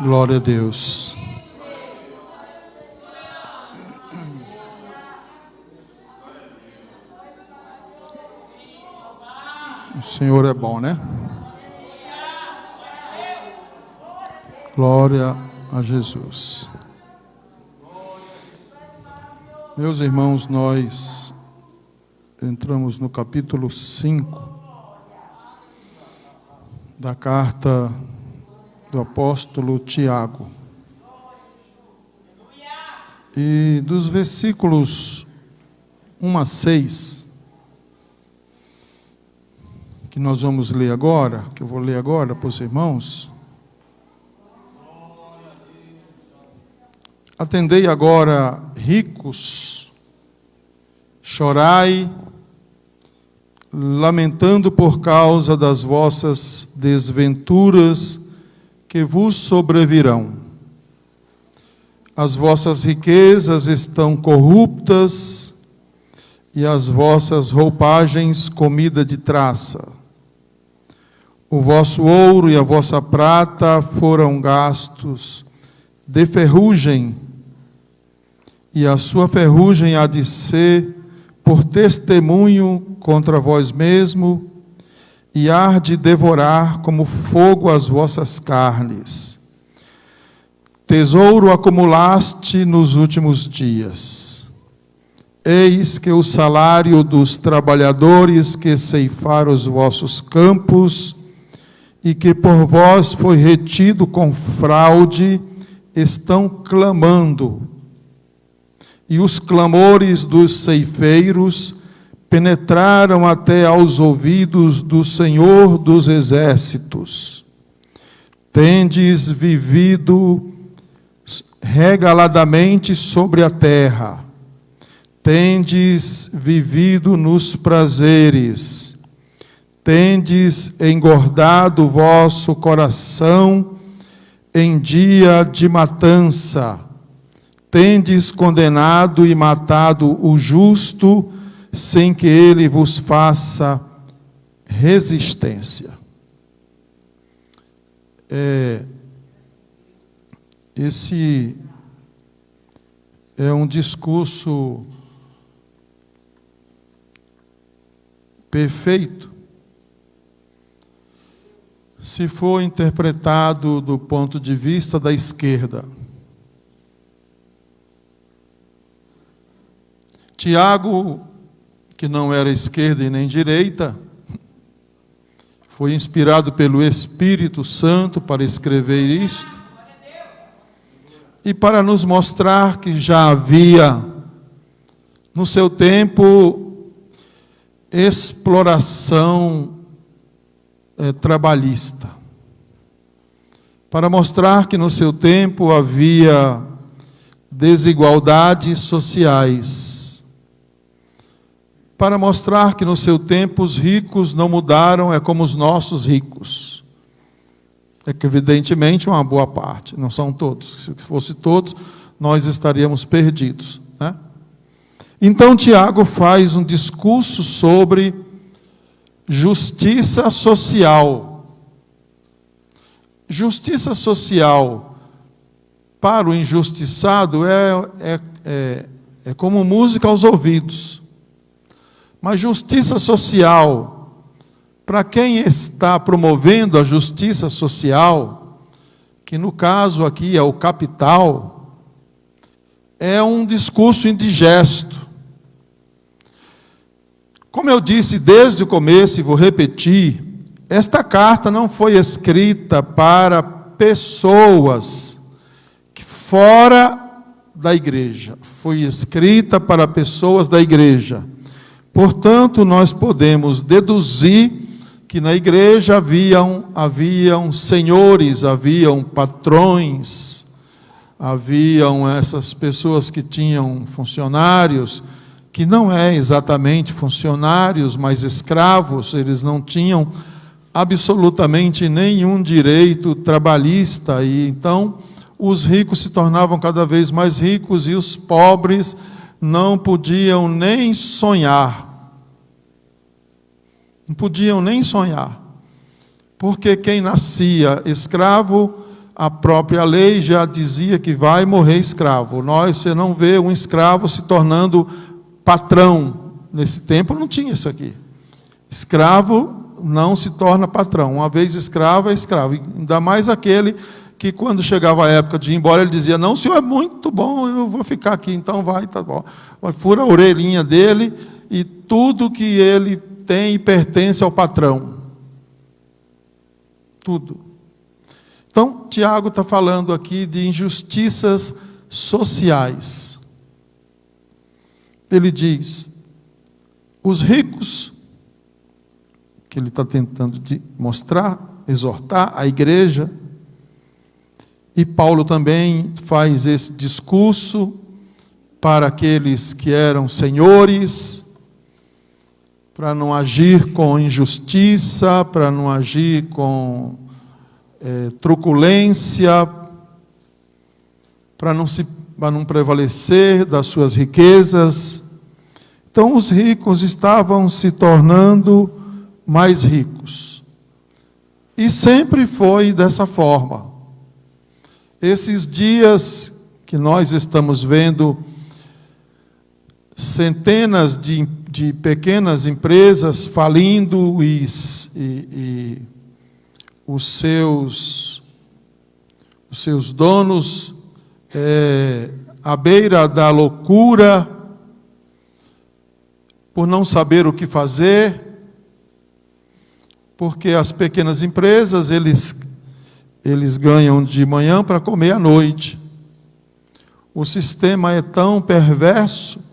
Glória a Deus. O Senhor é bom, né? Glória a Jesus. Meus irmãos, nós entramos no capítulo 5 da carta do apóstolo Tiago. E dos versículos 1 a 6, que nós vamos ler agora, que eu vou ler agora para os irmãos. Atendei agora, ricos, chorai, lamentando por causa das vossas desventuras que vos sobrevirão. As vossas riquezas estão corruptas e as vossas roupagens comida de traça. O vosso ouro e a vossa prata foram gastos de ferrugem, e a sua ferrugem há de ser por testemunho contra vós mesmo, e há de devorar como fogo as vossas carnes. Tesouro acumulaste nos últimos dias. Eis que o salário dos trabalhadores que ceifaram os vossos campos, e que por vós foi retido com fraude, estão clamando. E os clamores dos ceifeiros penetraram até aos ouvidos do Senhor dos Exércitos. Tendes vivido regaladamente sobre a terra, tendes vivido nos prazeres, tendes engordado o vosso coração em dia de matança, tendes condenado e matado o justo, sem que ele vos faça resistência. Esse é um discurso perfeito se for interpretado do ponto de vista da esquerda. Tiago, que não era esquerda e nem direita, foi inspirado pelo Espírito Santo para escrever isto, e para nos mostrar que já havia, no seu tempo, exploração trabalhista. Para mostrar que no seu tempo havia desigualdades sociais. Para mostrar que no seu tempo os ricos não mudaram, é como os nossos ricos. É que evidentemente uma boa parte, não são todos. Se fosse todos, nós estaríamos perdidos, né? Então Tiago faz um discurso sobre justiça social. Justiça social para o injustiçado é como música aos ouvidos. Mas justiça social, para quem está promovendo a justiça social, que no caso aqui é o capital, é um discurso indigesto. Como eu disse desde o começo, e vou repetir, esta carta não foi escrita para pessoas fora da igreja, foi escrita para pessoas da igreja. Portanto, nós podemos deduzir que na igreja haviam senhores, haviam patrões, haviam essas pessoas que tinham funcionários, que não é exatamente funcionários, mas escravos. Eles não tinham absolutamente nenhum direito trabalhista, e então os ricos se tornavam cada vez mais ricos e os pobres não podiam nem sonhar. Não podiam nem sonhar. Porque quem nascia escravo a própria lei já dizia que vai morrer escravo. Você não vê um escravo se tornando patrão. Nesse tempo não tinha isso aqui. Escravo não se torna patrão. Uma vez escravo, é escravo. Ainda mais aquele que, quando chegava a época de ir embora, ele dizia: não, o senhor é muito bom, eu vou ficar aqui, então vai, tá bom. Fura a orelhinha dele e tudo que ele tem pertence ao patrão. Tudo. Então, Tiago está falando aqui de injustiças sociais. Ele diz: os ricos, que ele está tentando mostrar, exortar a igreja, e Paulo também faz esse discurso para aqueles que eram senhores, para não agir com injustiça, para não agir com truculência, para não prevalecer das suas riquezas. Então, os ricos estavam se tornando mais ricos. E sempre foi dessa forma. Esses dias que nós estamos vendo centenas de pequenas empresas falindo e os seus donos à beira da loucura, por não saber o que fazer, porque as pequenas empresas, eles ganham de manhã para comer à noite. O sistema é tão perverso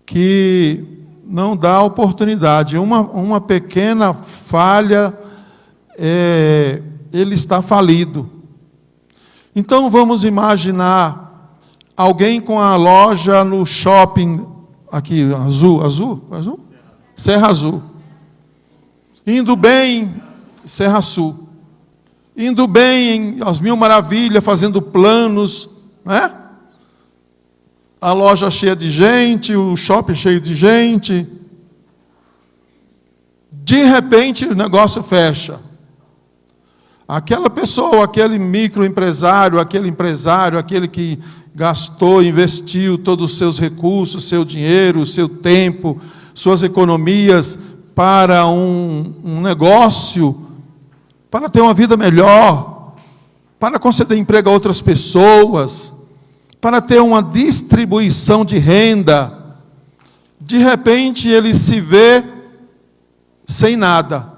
que não dá oportunidade. Uma pequena falha, ele está falido. Então vamos imaginar alguém com a loja no shopping, aqui, azul? Serra Azul. Indo bem, Serra Sul. Indo bem, às mil maravilhas, fazendo planos, né? A loja cheia de gente, o shopping cheio de gente. De repente, o negócio fecha. Aquela pessoa, aquele microempresário, aquele que gastou, investiu todos os seus recursos, seu dinheiro, seu tempo, suas economias para um negócio, para ter uma vida melhor, para conceder emprego a outras pessoas, para ter uma distribuição de renda. De repente, ele se vê sem nada.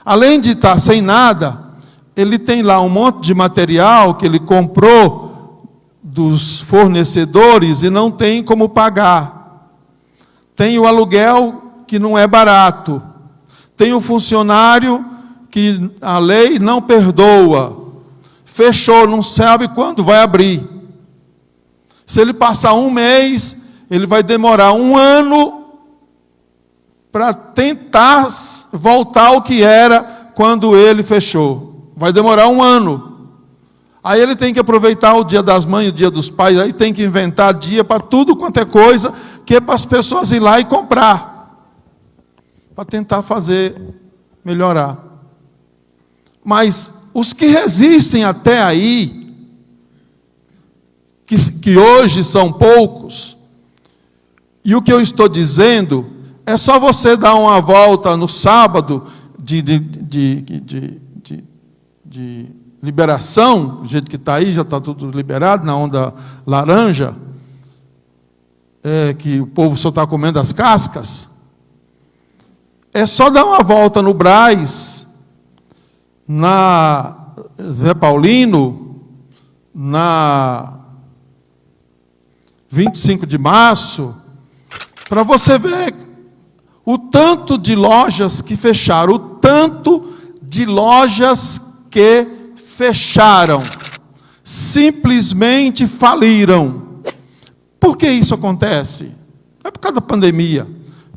Além de estar sem nada, ele tem lá um monte de material que ele comprou dos fornecedores e não tem como pagar. Tem o aluguel que não é barato. Tem o funcionário que a lei não perdoa. Fechou, não sabe quando vai abrir. Se ele passar um mês, ele vai demorar um ano para tentar voltar ao que era quando ele fechou. Vai demorar um ano. Aí ele tem que aproveitar o dia das mães, o dia dos pais, aí tem que inventar dia para tudo quanto é coisa, que é para as pessoas ir lá e comprar, para tentar fazer melhorar. Mas os que resistem até aí, que hoje são poucos, e o que eu estou dizendo é só você dar uma volta no sábado de liberação, do jeito que está aí, já está tudo liberado, na onda laranja, que o povo só está comendo as cascas. É só dar uma volta no Brás, na Zé Paulino, na 25 de março, para você ver o tanto de lojas que fecharam, o tanto de lojas que fecharam, simplesmente faliram. Por que isso acontece? Não é por causa da pandemia,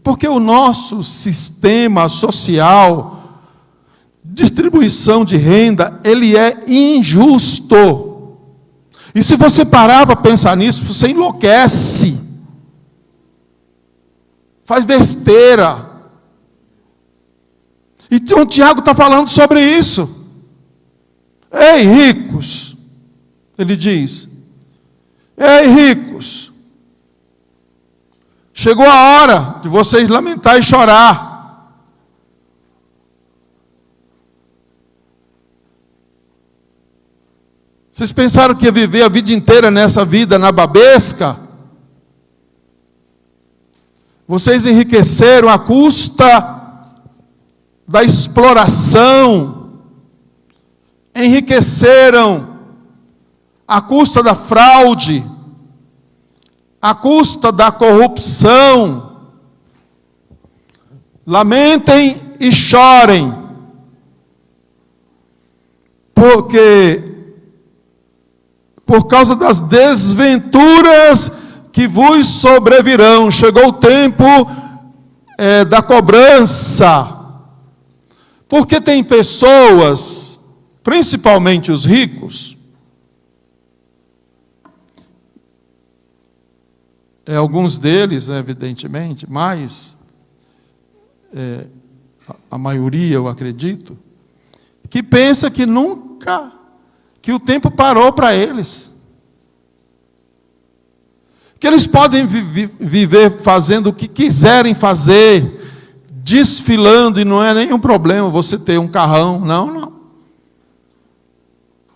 porque o nosso sistema social, distribuição de renda, ele é injusto. E se você parar para pensar nisso, você enlouquece. Faz besteira. Então, Tiago está falando sobre isso. Ei, ricos, ele diz, ei, ricos, chegou a hora de vocês lamentar e chorar. Vocês pensaram que ia viver a vida inteira nessa vida nababesca? Vocês enriqueceram à custa da exploração, enriqueceram à custa da fraude, à custa da corrupção. Lamentem e chorem, porque por causa das desventuras que vos sobrevirão, chegou o tempo da cobrança. Porque tem pessoas, principalmente os ricos, alguns deles, evidentemente, mas a maioria, eu acredito, que pensa que nunca, que o tempo parou para eles. Que eles podem viver fazendo o que quiserem fazer, desfilando, e não é nenhum problema você ter um carrão, não.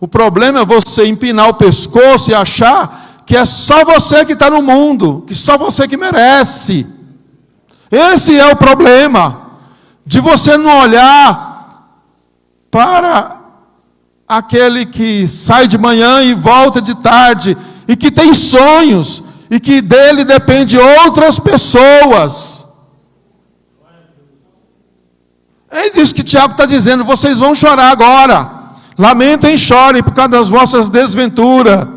O problema é você empinar o pescoço e achar que é só você que está no mundo, que só você que merece. Esse é o problema, de você não olhar para aquele que sai de manhã e volta de tarde, e que tem sonhos, e que dele depende outras pessoas. É isso que Tiago está dizendo, vocês vão chorar agora. Lamentem e chorem por causa das vossas desventuras.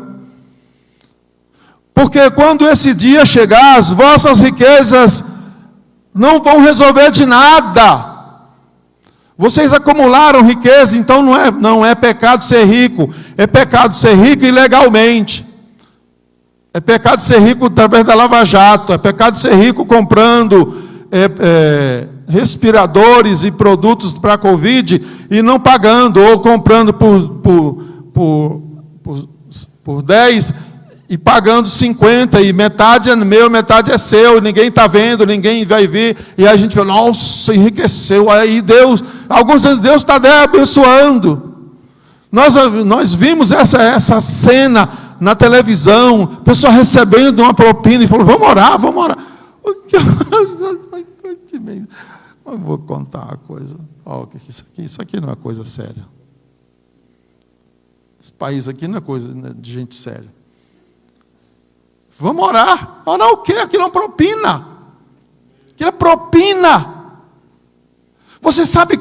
Porque quando esse dia chegar, as vossas riquezas não vão resolver de nada. Vocês acumularam riqueza, então não é pecado ser rico. É pecado ser rico ilegalmente. É pecado ser rico através da Lava Jato. É pecado ser rico comprando respiradores e produtos para a Covid e não pagando, ou comprando por 10 e pagando 50, e metade é meu, metade é seu, ninguém está vendo, ninguém vai ver, e aí a gente fala, nossa, enriqueceu, aí Deus, alguns vezes Deus está abençoando. Nós vimos essa cena na televisão, pessoa recebendo uma propina, e falou, vamos orar. Eu vou contar uma coisa. Isso aqui não é coisa séria. Esse país aqui não é coisa de gente séria. Vamos orar. Orar o quê? Aquilo é uma propina. Aquilo é propina. Você sabe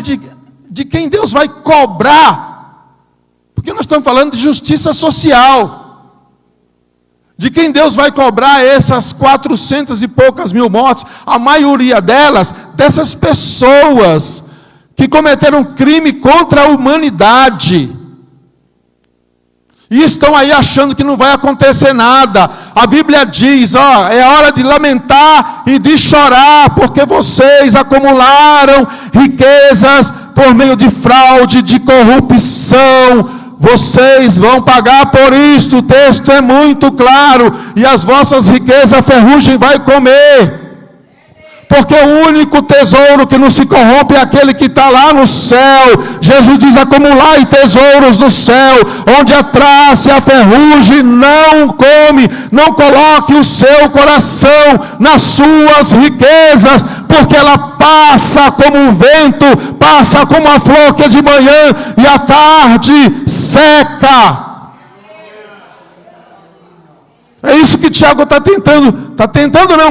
de quem Deus vai cobrar? Porque nós estamos falando de justiça social. De quem Deus vai cobrar essas 400 e poucas mil mortes, a maioria delas, dessas pessoas que cometeram crime contra a humanidade. E estão aí achando que não vai acontecer nada. A Bíblia diz, é hora de lamentar e de chorar, porque vocês acumularam riquezas por meio de fraude, de corrupção. Vocês vão pagar por isto, o texto é muito claro, e as vossas riquezas a ferrugem vai comer. Porque o único tesouro que não se corrompe é aquele que está lá no céu. Jesus diz, acumulai tesouros no céu, onde a traça e a ferrugem não come. Não coloque o seu coração nas suas riquezas, porque ela passa como um vento, passa como a flor que é de manhã e à tarde seca. É isso que Tiago está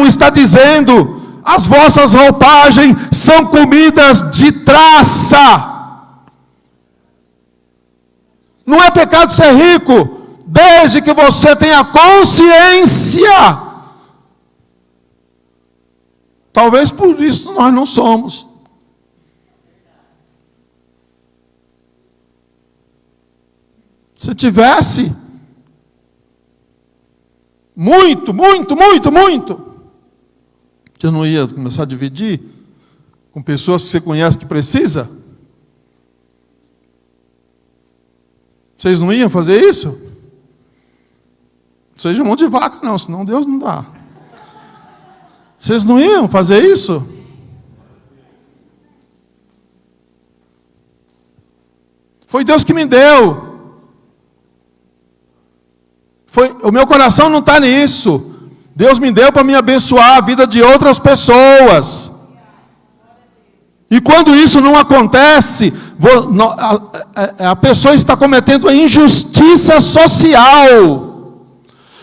está dizendo. As vossas roupagens são comidas de traça. Não é pecado ser rico, desde que você tenha consciência. Talvez por isso nós não somos. Se tivesse muito, você não ia começar a dividir com pessoas que você conhece que precisa? Vocês não iam fazer isso? Não seja mão de vaca não, senão Deus não dá. Vocês não iam fazer isso? Foi Deus que me deu. O meu coração não está nisso. Deus me deu para me abençoar a vida de outras pessoas. E quando isso não acontece, a pessoa está cometendo a injustiça social.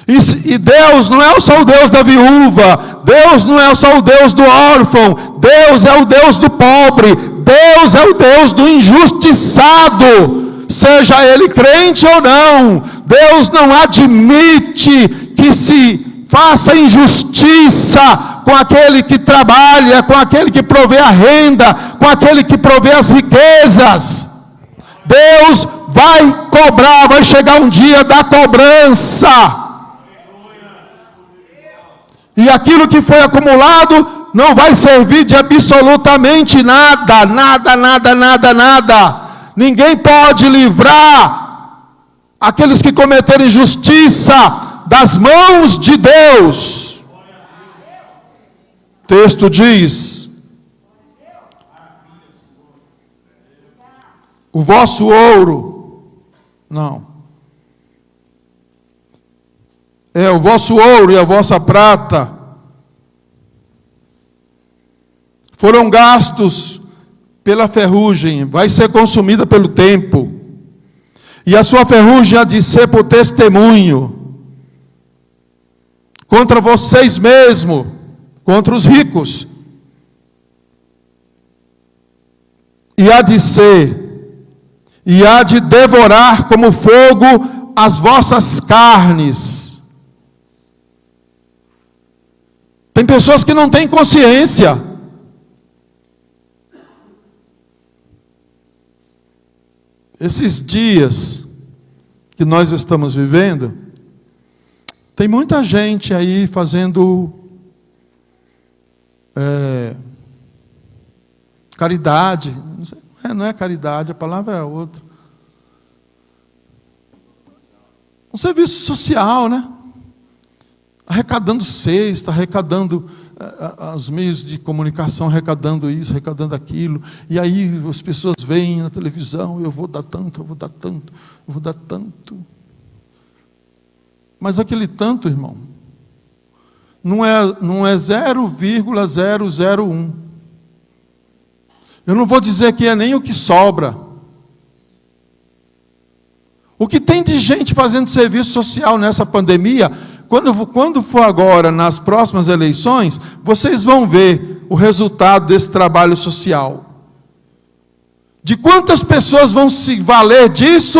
E Deus não é só o Deus da viúva, Deus não é só o Deus do órfão, Deus é o Deus do pobre, Deus é o Deus do injustiçado, seja ele crente ou não. Deus não admite que se faça injustiça com aquele que trabalha, com aquele que provê a renda, com aquele que provê as riquezas. Deus vai cobrar, vai chegar um dia da cobrança. E aquilo que foi acumulado não vai servir de absolutamente nada, nada. Ninguém pode livrar aqueles que cometerem injustiça das mãos de Deus. O texto diz: o vosso ouro, o vosso ouro e a vossa prata foram gastos pela ferrugem, vai ser consumida pelo tempo, e a sua ferrugem há de ser por testemunho contra vocês mesmos, contra os ricos, e há de devorar como fogo as vossas carnes. Tem pessoas que não têm consciência. Esses dias que nós estamos vivendo, tem muita gente aí fazendo caridade. Não é caridade, a palavra é outra. Um serviço social, né? Arrecadando cesta, arrecadando os meios de comunicação, arrecadando isso, arrecadando aquilo. E aí as pessoas veem na televisão: eu vou dar tanto, eu vou dar tanto, eu vou dar tanto. Mas aquele tanto, irmão, não é 0,001. Eu não vou dizer que é nem o que sobra. O que tem de gente fazendo serviço social nessa pandemia, quando for agora, nas próximas eleições, vocês vão ver o resultado desse trabalho social. De quantas pessoas vão se valer disso,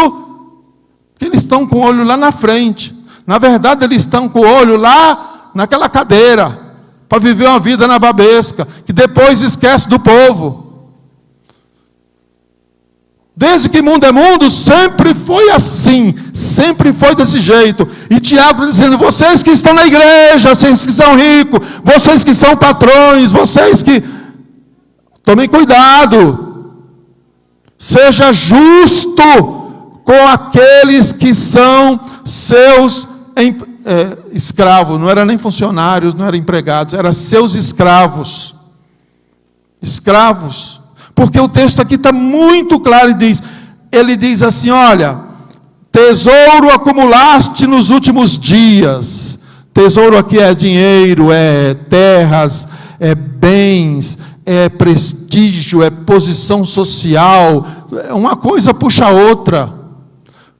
que eles estão com o olho lá na frente. Na verdade, eles estão com o olho lá naquela cadeira, para viver uma vida na babesca, que depois esquece do povo. Desde que mundo é mundo, sempre foi assim, sempre foi desse jeito. E Tiago dizendo: vocês que estão na igreja, vocês que são ricos, vocês que são patrões, vocês que... tomem cuidado, seja justo com aqueles que são seus escravos. Não eram nem funcionários, não eram empregados, eram seus escravos. Escravos. Porque o texto aqui está muito claro, ele diz assim: olha, tesouro acumulaste nos últimos dias. Tesouro aqui é dinheiro, é terras, é bens, é prestígio, é posição social. Uma coisa puxa a outra.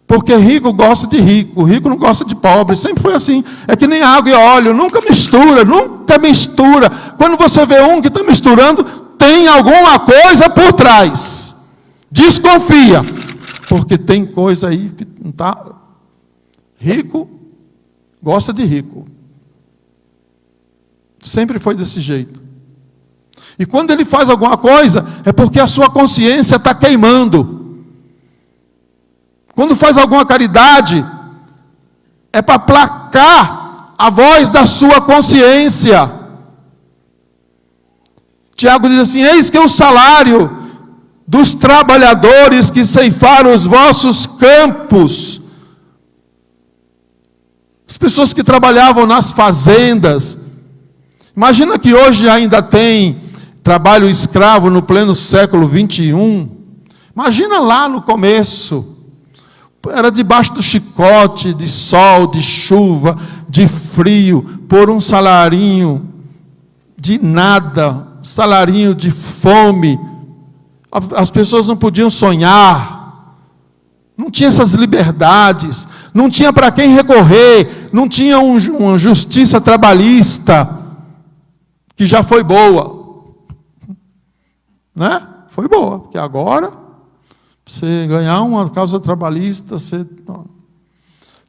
Porque rico gosta de rico não gosta de pobre, sempre foi assim. É que nem água e óleo, nunca mistura. Quando você vê um que está misturando, tem alguma coisa por trás. Desconfia, porque tem coisa aí que não está. Rico gosta de rico. Sempre foi desse jeito. E quando ele faz alguma coisa, é porque a sua consciência está queimando. Quando faz alguma caridade, é para aplacar a voz da sua consciência. Tiago diz assim: eis que o salário dos trabalhadores que ceifaram os vossos campos. As pessoas que trabalhavam nas fazendas. Imagina que hoje ainda tem trabalho escravo no pleno século 21. Imagina lá no começo. Era debaixo do chicote, de sol, de chuva, de frio, por um salarinho de nada, salarinho de fome. As pessoas não podiam sonhar, não tinha essas liberdades, não tinha para quem recorrer, não tinha uma justiça trabalhista, que já foi boa, né? Foi boa, porque agora, você ganhar uma causa trabalhista, você...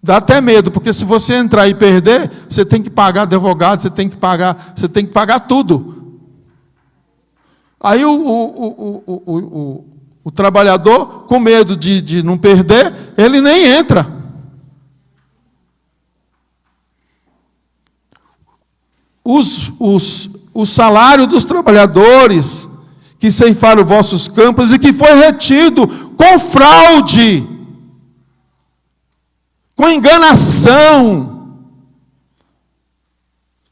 Dá até medo, porque se você entrar e perder, você tem que pagar advogado, você tem que pagar tudo. Aí o trabalhador, com medo de não perder, ele nem entra. O salário dos trabalhadores que ceifaram vossos campos e que foi retido com fraude, com enganação.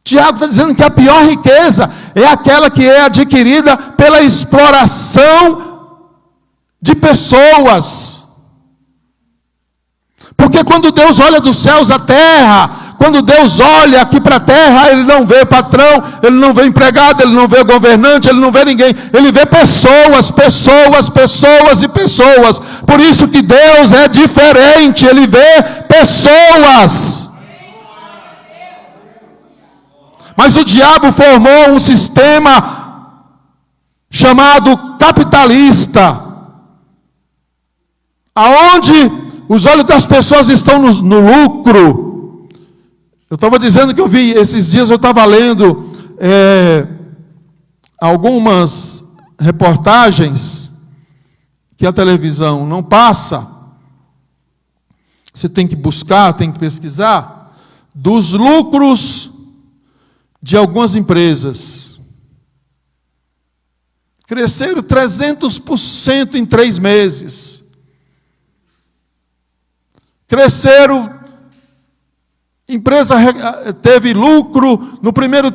Tiago está dizendo que a pior riqueza é aquela que é adquirida pela exploração de pessoas. Porque quando Deus olha dos céus à terra, quando Deus olha aqui para a terra, Ele não vê patrão, Ele não vê empregado, Ele não vê governante, Ele não vê ninguém. Ele vê pessoas. Por isso que Deus é diferente, Ele vê pessoas. Mas o diabo formou um sistema chamado capitalista, aonde os olhos das pessoas estão no lucro. Eu estava dizendo que eu vi, esses dias eu estava lendo algumas reportagens que a televisão não passa. Você tem que buscar, tem que pesquisar, dos lucros de algumas empresas. Cresceram 300% em 3 meses. Empresa teve lucro no primeiro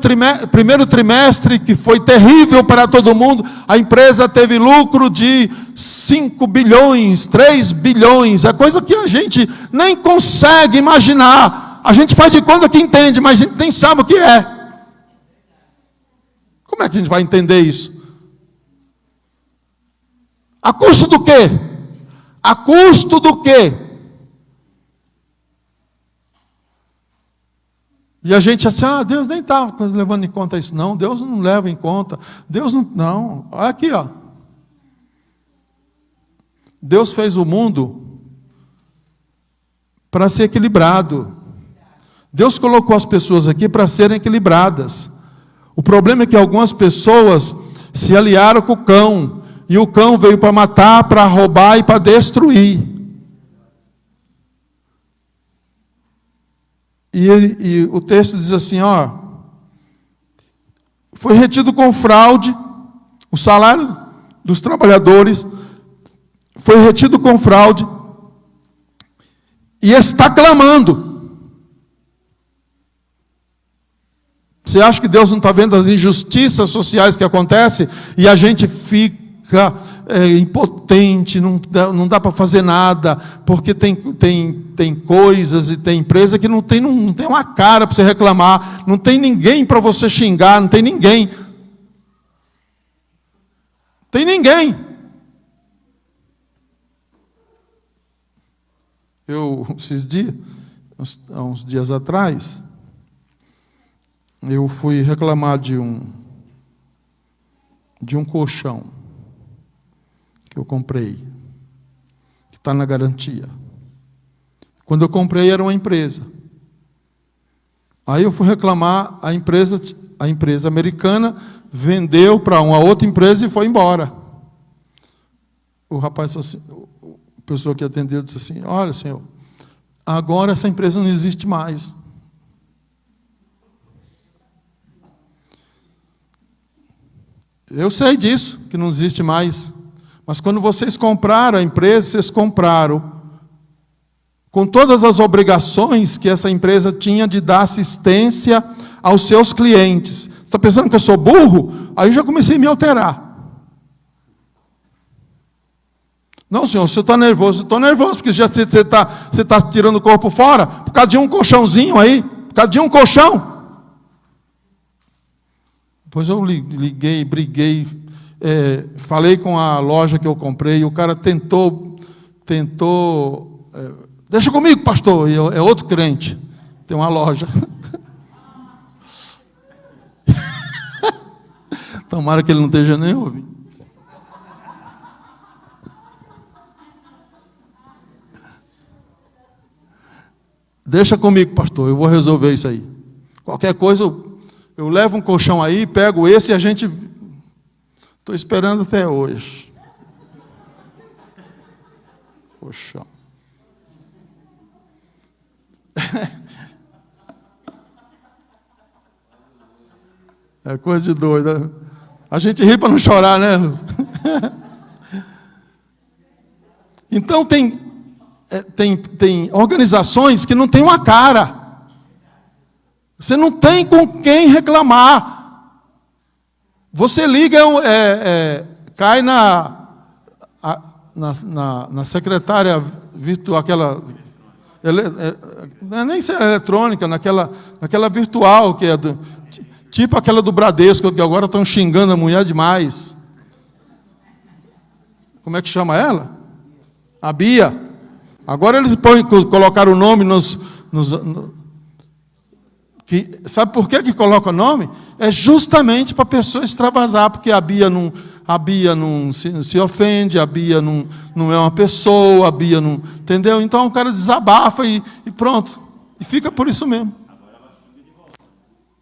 trimestre, que foi terrível para todo mundo. A empresa teve lucro de 5 bilhões, 3 bilhões. É coisa que a gente nem consegue imaginar. A gente faz de conta que entende, mas a gente nem sabe o que é. Como é que a gente vai entender isso? A custo do quê? A custo do quê? E a gente assim, Deus nem está levando em conta isso. Não, Deus não leva em conta. Deus não. Olha aqui, ó. Deus fez o mundo para ser equilibrado. Deus colocou as pessoas aqui para serem equilibradas. O problema é que algumas pessoas se aliaram com o cão. E o cão veio para matar, para roubar e para destruir. E o texto diz assim, foi retido com fraude, o salário dos trabalhadores foi retido com fraude, e está clamando. Você acha que Deus não está vendo as injustiças sociais que acontecem, e a gente fica impotente, não dá para fazer nada, porque tem coisas e tem empresa que não tem uma cara para você reclamar, não tem ninguém para você xingar, não tem ninguém. Tem ninguém. Há uns dias atrás, eu fui reclamar de um colchão que eu comprei, que está na garantia. Quando eu comprei era uma empresa. Aí eu fui reclamar, a empresa americana vendeu para uma outra empresa e foi embora. O rapaz falou assim, a pessoa que atendeu disse assim, olha senhor, agora essa empresa não existe mais. Eu sei disso, que não existe mais. Mas quando vocês compraram a empresa, vocês compraram com todas as obrigações que essa empresa tinha de dar assistência aos seus clientes. Você está pensando que eu sou burro? Aí eu já comecei a me alterar. Não, senhor, o senhor está nervoso. Eu estou nervoso, porque já você está tirando o corpo fora por causa de um colchãozinho aí, por causa de um colchão. Depois eu liguei, briguei, falei com a loja que eu comprei, o cara tentou, deixa comigo, pastor, é outro crente, tem uma loja. Tomara que ele não esteja nem ouvindo. Deixa comigo, pastor, eu vou resolver isso aí. Qualquer coisa, eu levo um colchão aí, pego esse e a gente... Estou esperando até hoje. Colchão. É coisa de doido. A gente ri para não chorar, né? Então tem organizações que não tem uma cara. Você não tem com quem reclamar. Você liga, cai na secretária virtual, aquela... não é nem eletrônica, naquela virtual, que é tipo aquela do Bradesco, que agora estão xingando a mulher demais. Como é que chama ela? A Bia. Agora eles colocaram o nome sabe por que coloca o nome? É justamente para a pessoa extravasar, porque a Bia não se ofende, a Bia não é uma pessoa, a Bia não... Entendeu? Então o cara desabafa e pronto. E fica por isso mesmo.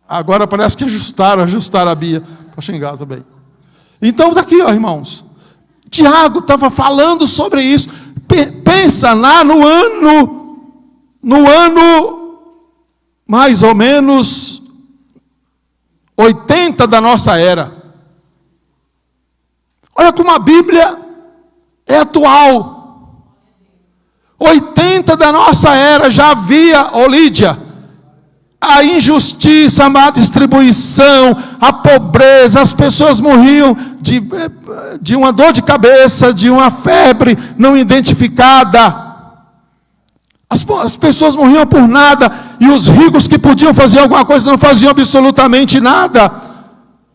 Agora parece que ajustaram a Bia para xingar também. Então está aqui, ó, irmãos. Tiago estava falando sobre isso. Pensa lá no ano mais ou menos 80 da nossa era. Olha como a Bíblia é atual. 80 da nossa era já havia, Lídia, a injustiça, a má distribuição, a pobreza, as pessoas morriam de uma dor de cabeça, de uma febre não identificada. As pessoas morriam por nada, e os ricos que podiam fazer alguma coisa não faziam absolutamente nada,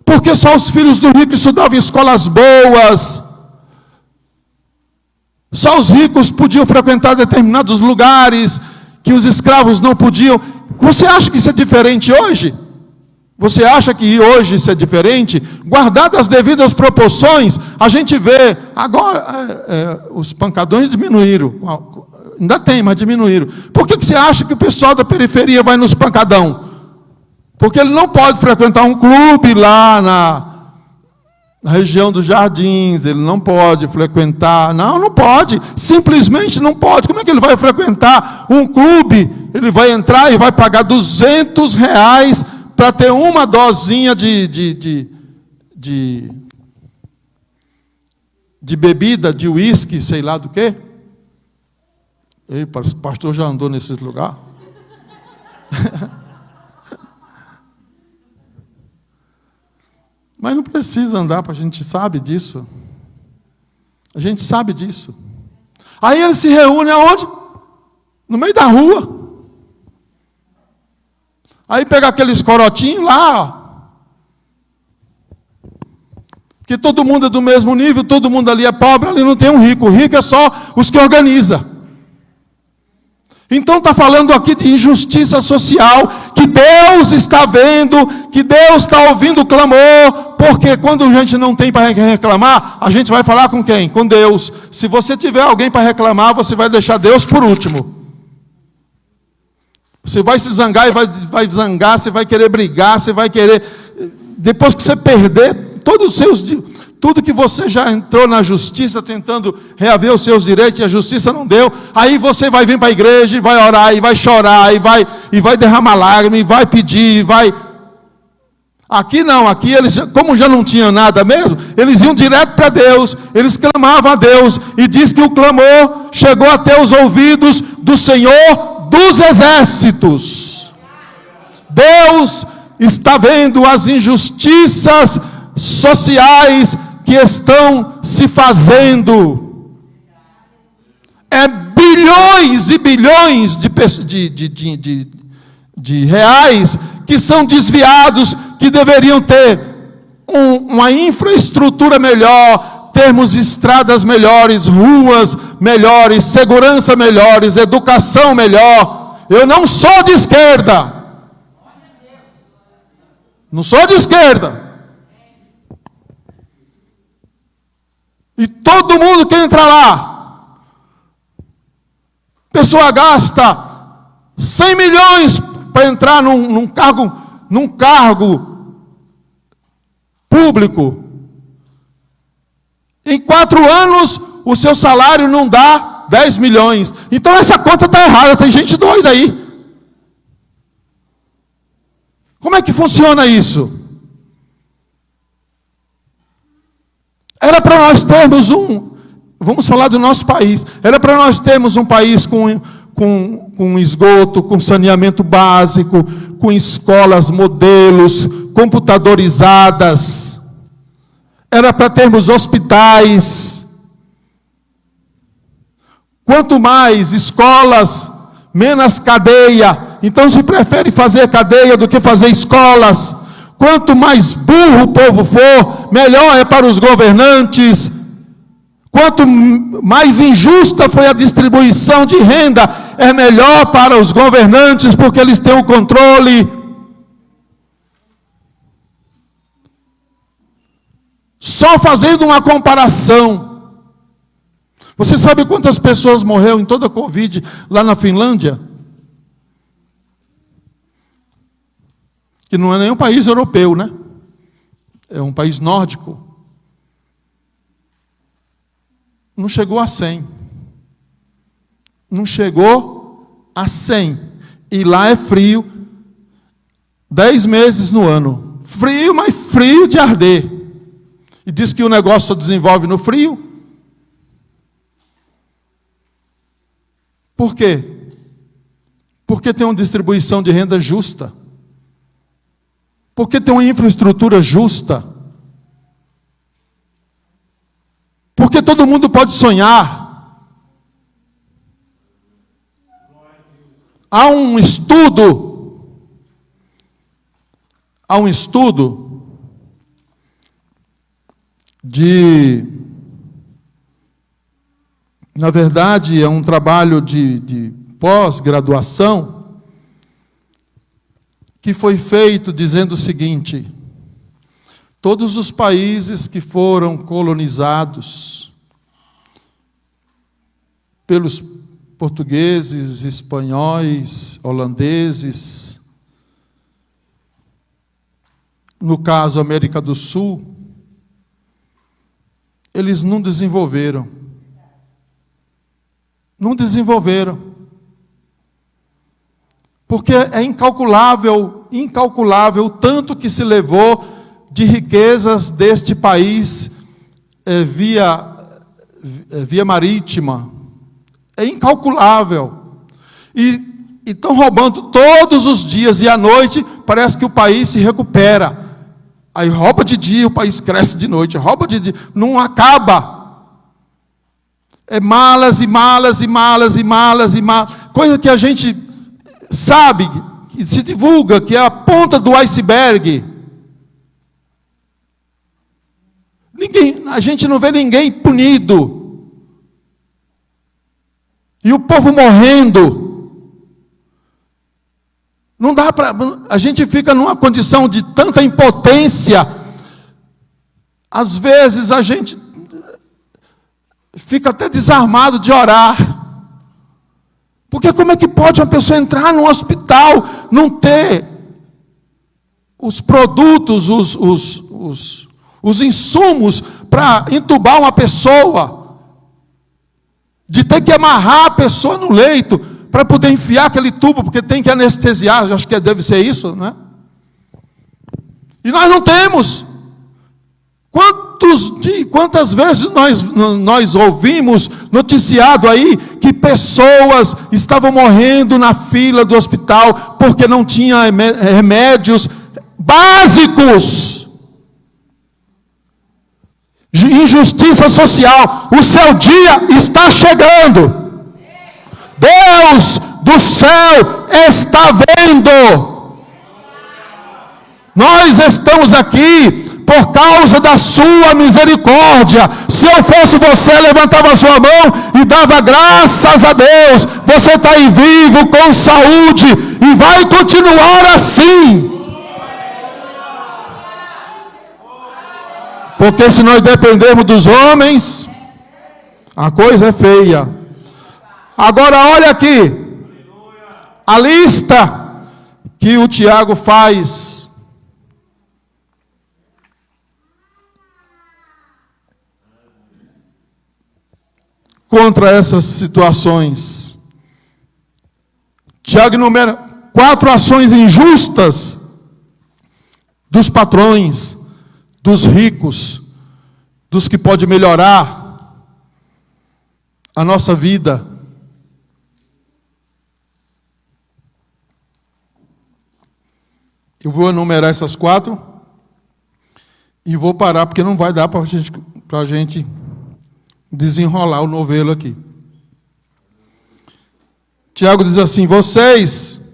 porque só os filhos do rico estudavam em escolas boas, só os ricos podiam frequentar determinados lugares que os escravos não podiam. Você acha que isso é diferente hoje? Você acha que hoje isso é diferente? Guardadas as devidas proporções, a gente vê, agora, os pancadões diminuíram, ainda tem, mas diminuíram. Por que você acha que o pessoal da periferia vai nos pancadão? Porque ele não pode frequentar um clube lá na região dos Jardins, ele não pode frequentar, não pode, simplesmente não pode. Como é que ele vai frequentar um clube? Ele vai entrar e vai pagar R$200 para ter uma dosinha de bebida, de uísque, sei lá do quê. Ei, o pastor já andou nesses lugares? Mas não precisa andar, a gente sabe disso. A gente sabe disso. Aí eles se reúnem aonde? No meio da rua. Aí pega aqueles corotinhos lá, ó. Porque todo mundo é do mesmo nível, todo mundo ali é pobre, ali não tem um rico. O rico é só os que organizam. Então está falando aqui de injustiça social, que Deus está vendo, que Deus está ouvindo o clamor, porque quando a gente não tem para reclamar, a gente vai falar com quem? Com Deus. Se você tiver alguém para reclamar, você vai deixar Deus por último. Você vai se zangar e vai zangar, você vai querer brigar, você vai querer... Depois que você perder todos os seus... Tudo que você já entrou na justiça tentando reaver os seus direitos e a justiça não deu, aí você vai vir para a igreja e vai orar, e vai chorar, e vai derramar lágrimas, e vai pedir, e vai... Aqui não, aqui eles, como já não tinham nada mesmo, eles iam direto para Deus, eles clamavam a Deus, e diz que o clamor chegou até os ouvidos do Senhor dos Exércitos. Deus está vendo as injustiças sociais que estão se fazendo. É bilhões e bilhões de reais que são desviados, que deveriam ter uma infraestrutura melhor, termos estradas melhores, ruas melhores, segurança melhores, educação melhor. Eu não sou de esquerda. Não sou de esquerda. E todo mundo que entra lá, a pessoa gasta 100 milhões para entrar num cargo público. Em 4 anos, o seu salário não dá 10 milhões. Então essa conta está errada, tem gente doida aí. Como é que funciona isso? Era para nós termos vamos falar do nosso país, era para nós termos um país com esgoto, com saneamento básico, com escolas, modelos, computadorizadas. Era para termos hospitais. Quanto mais escolas, menos cadeia. Então se prefere fazer cadeia do que fazer escolas. Quanto mais burro o povo for, melhor é para os governantes. Quanto mais injusta foi a distribuição de renda, é melhor para os governantes, porque eles têm o controle. Só fazendo uma comparação. Você sabe quantas pessoas morreram em toda a Covid lá na Finlândia? Que não é nenhum país europeu, né? É um país nórdico. Não chegou a 100. Não chegou a 100. E lá é frio 10 meses no ano. Frio, mas frio de arder. E diz que o negócio só desenvolve no frio. Por quê? Porque tem uma distribuição de renda justa. Porque tem uma infraestrutura justa. Porque todo mundo pode sonhar. Há um estudo na verdade, é um trabalho de pós-graduação que foi feito dizendo o seguinte: todos os países que foram colonizados pelos portugueses, espanhóis, holandeses, no caso América do Sul, eles não desenvolveram. Não desenvolveram. Porque é incalculável o tanto que se levou de riquezas deste país via marítima. É incalculável. E estão roubando todos os dias, e à noite parece que o país se recupera. Aí rouba de dia, o país cresce de noite, rouba de dia, não acaba. É malas e malas e malas e malas e malas. Coisa que a gente sabe, que se divulga, que é a ponta do iceberg. A gente não vê ninguém punido. E o povo morrendo. Não dá para... A gente fica numa condição de tanta impotência. Às vezes a gente fica até desarmado de orar. Porque como é que pode uma pessoa entrar num hospital, não ter os produtos, os insumos para entubar uma pessoa, de ter que amarrar a pessoa no leito para poder enfiar aquele tubo, porque tem que anestesiar, eu acho que deve ser isso, né? E nós não temos. Quantas vezes nós ouvimos noticiado aí que pessoas estavam morrendo na fila do hospital porque não tinha remédios básicos. Injustiça social. O seu dia está chegando. Deus do céu está vendo. Nós estamos aqui por causa da sua misericórdia. Se eu fosse você, levantava a sua mão e dava graças a Deus. Você está aí vivo, com saúde, e vai continuar assim. Porque se nós dependermos dos homens, a coisa é feia. Agora olha aqui, a lista que o Tiago faz. Contra essas situações. Tiago enumera 4 ações injustas dos patrões, dos ricos, dos que podem melhorar a nossa vida. Eu vou enumerar essas 4 e vou parar, porque não vai dar para a gente desenrolar o novelo aqui. Tiago diz assim: vocês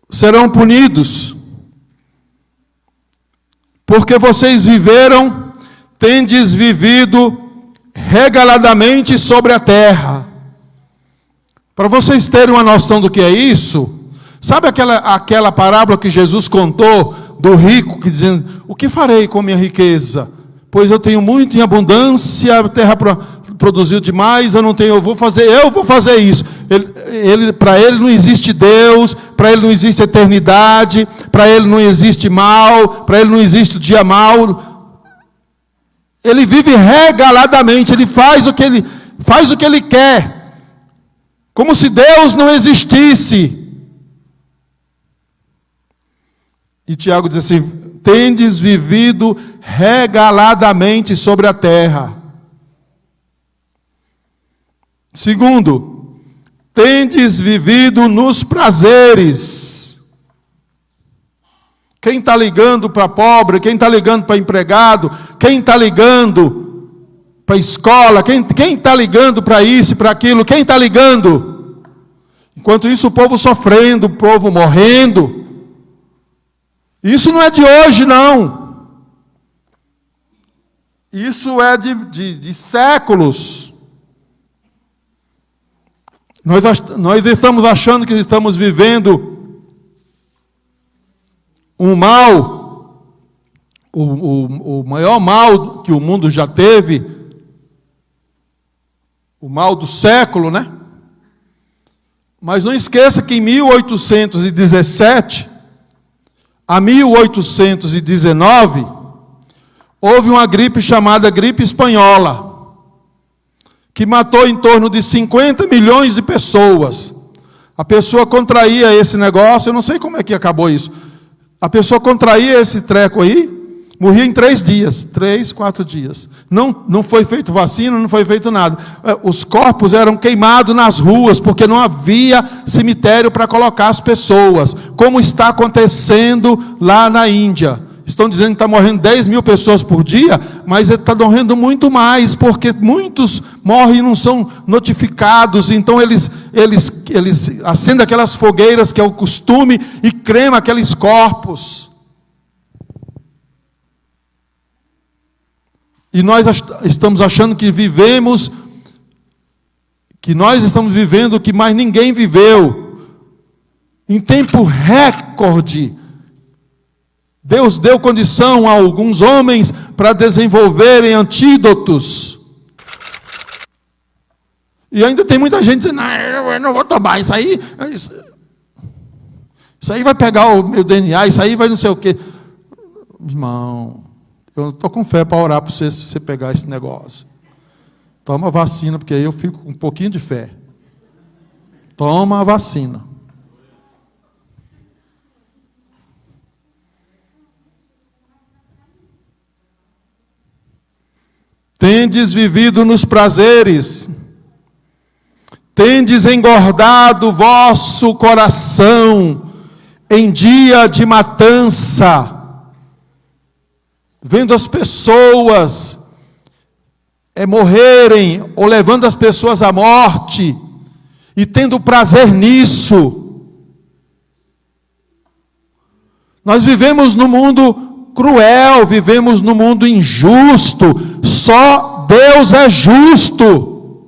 serão punidos, porque vocês tendes vivido regaladamente sobre a terra. Para vocês terem uma noção do que é isso, sabe aquela parábola que Jesus contou do rico, que dizendo: o que farei com minha riqueza? Pois eu tenho muito em abundância, a terra produziu demais, eu vou fazer isso. Para ele não existe Deus, para ele não existe eternidade, para ele não existe mal, para ele não existe dia mal. Ele vive regaladamente, ele faz o que ele quer, como se Deus não existisse. E Tiago diz assim: tendes vivido regaladamente sobre a terra. Segundo, tendes vivido nos prazeres. Quem está ligando para pobre, quem está ligando para empregado, quem está ligando para escola, quem está ligando para isso e para aquilo, quem está ligando? Enquanto isso, o povo sofrendo, o povo morrendo. Isso não é de hoje, não. Isso é de séculos. Nós estamos achando que estamos vivendo um mal, o maior mal que o mundo já teve, o mal do século, né? Mas não esqueça que em 1817 a 1819, houve uma gripe chamada gripe espanhola, que matou em torno de 50 milhões de pessoas. A pessoa contraía esse negócio, eu não sei como é que acabou isso. A pessoa contraía esse treco aí, morria em 3 dias, 3, 4 dias. Não foi feito vacina, não foi feito nada. Os corpos eram queimados nas ruas, porque não havia cemitério para colocar as pessoas, como está acontecendo lá na Índia. Estão dizendo que está morrendo 10 mil pessoas por dia, mas está morrendo muito mais, porque muitos morrem e não são notificados. Então eles acendem aquelas fogueiras, que é o costume, e cremam aqueles corpos. E nós estamos achando que nós estamos vivendo o que mais ninguém viveu. Em tempo recorde, Deus deu condição a alguns homens para desenvolverem antídotos. E ainda tem muita gente dizendo: não, eu não vou tomar isso aí. Isso aí vai pegar o meu DNA, isso aí vai não sei o quê. Irmão, eu estou com fé para orar para você, se você pegar esse negócio. Toma a vacina, porque aí eu fico com um pouquinho de fé. Toma a vacina. tendes vivido nos prazeres, tendes engordado vosso coração em dia de matança, vendo as pessoas morrerem, ou levando as pessoas à morte, e tendo prazer nisso. Nós vivemos num mundo cruel, vivemos num mundo injusto, só Deus é justo.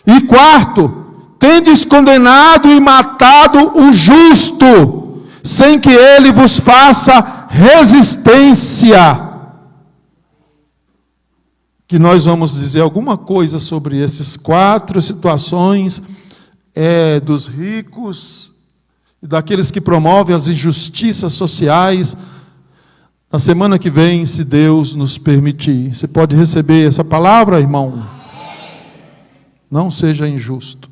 E quarto, tendes condenado e matado o justo, sem que ele vos faça resistência. Que nós vamos dizer alguma coisa sobre essas 4 situações dos ricos e daqueles que promovem as injustiças sociais na semana que vem, se Deus nos permitir. Você pode receber essa palavra, irmão? Não seja injusto.